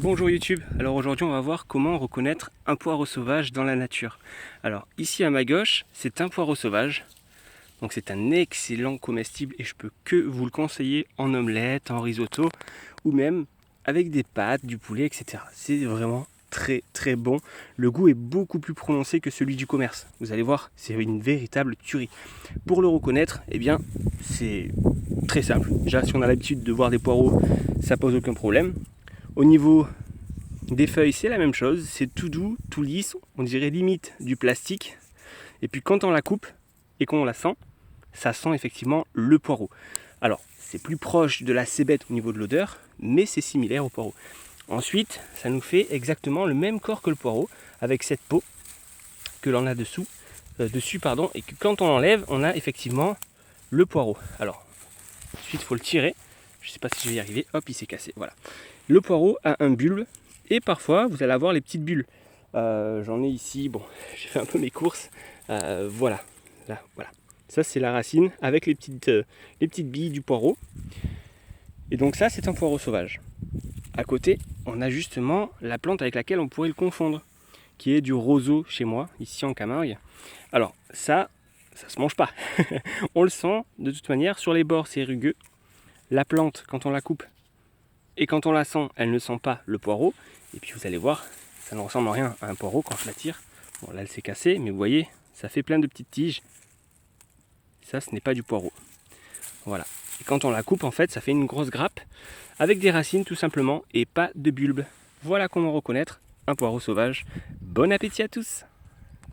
Bonjour YouTube, alors aujourd'hui on va voir comment reconnaître un poireau sauvage dans la nature. Alors ici à ma gauche, c'est un poireau sauvage, donc c'est un excellent comestible et je peux que vous le conseiller en omelette, en risotto ou même avec des pâtes, du poulet, etc. C'est vraiment très bon. Le goût est beaucoup plus prononcé que celui du commerce. Vous allez voir, c'est une véritable tuerie. Pour le reconnaître, eh bien c'est très simple. Déjà si on a l'habitude de voir des poireaux, ça pose aucun problème. Au niveau des feuilles, c'est la même chose, c'est tout doux, tout lisse, on dirait limite du plastique. Et puis quand on la coupe et qu'on la sent, ça sent effectivement le poireau. Alors, c'est plus proche de la cébette au niveau de l'odeur, mais c'est similaire au poireau. Ensuite, ça nous fait exactement le même corps que le poireau, avec cette peau que l'on a dessus, et que quand on l'enlève, on a effectivement le poireau. Alors, ensuite, il faut le tirer. Je ne sais pas si je vais y arriver. Hop, il s'est cassé. Voilà. Le poireau a un bulbe et parfois vous allez avoir les petites bulles. J'en ai ici. Bon, j'ai fait un peu mes courses. Voilà. Là, voilà. Ça, c'est la racine avec les petites billes du poireau. Et donc ça, c'est un poireau sauvage. À côté, on a justement la plante avec laquelle on pourrait le confondre, qui est du roseau chez moi, ici en Camargue. Alors ça se mange pas. On le sent de toute manière, sur les bords c'est rugueux. La plante, quand on la coupe et quand on la sent, elle ne sent pas le poireau. Et puis vous allez voir, ça ne ressemble en rien à un poireau quand je la tire. Bon là elle s'est cassée, mais vous voyez, ça fait plein de petites tiges. Ça, ce n'est pas du poireau. Voilà. Et quand on la coupe, en fait, ça fait une grosse grappe avec des racines tout simplement et pas de bulbe. Voilà comment reconnaître un poireau sauvage. Bon appétit à tous!